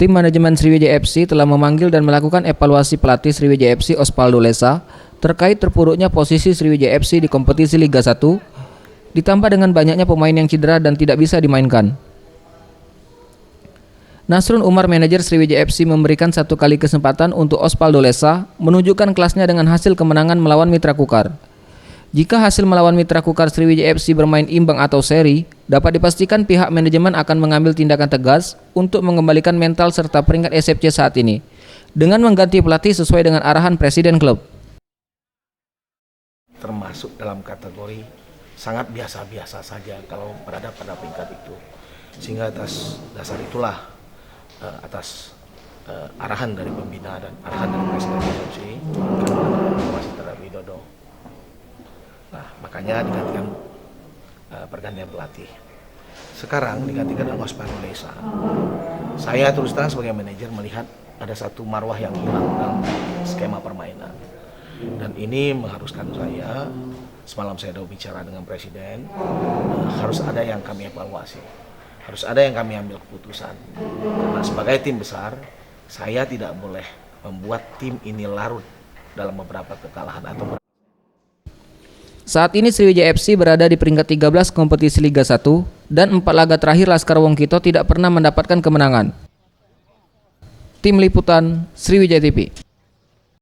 Tim manajemen Sriwijaya FC telah memanggil dan melakukan evaluasi pelatih Sriwijaya FC Osvaldo Lesa terkait terpuruknya posisi Sriwijaya FC di kompetisi Liga 1, ditambah dengan banyaknya pemain yang cedera dan tidak bisa dimainkan. Nasrun Umar, manajer Sriwijaya FC, memberikan satu kali kesempatan untuk Osvaldo Lesa menunjukkan kelasnya dengan hasil kemenangan melawan Mitra Kukar. Jika hasil melawan Mitra Kukar Sriwijaya FC bermain imbang atau seri, dapat dipastikan pihak manajemen akan mengambil tindakan tegas untuk mengembalikan mental serta peringkat SFC saat ini, dengan mengganti pelatih sesuai dengan arahan presiden klub. Termasuk dalam kategori sangat biasa-biasa saja kalau berada pada peringkat itu. Sehingga atas dasar itulah, atas arahan dari pembina dan arahan dari presiden SFC, kami melakukan evaluasi terhadap Widodo. Nah, makanya digantikan pergantian pelatih. Sekarang digantikan oleh Osvaldo Lesa. Saya terus terang sebagai manajer melihat ada satu marwah yang hilang dalam skema permainan. Dan ini mengharuskan saya, semalam saya sudah bicara dengan presiden, harus ada yang kami evaluasi. Harus ada yang kami ambil keputusan. Karena sebagai tim besar, saya tidak boleh membuat tim ini larut dalam beberapa kekalahan atau Saat ini Sriwijaya FC berada di peringkat 13 kompetisi Liga 1 dan 4 laga terakhir Laskar Wongkito tidak pernah mendapatkan kemenangan. Tim Liputan Sriwijaya TV.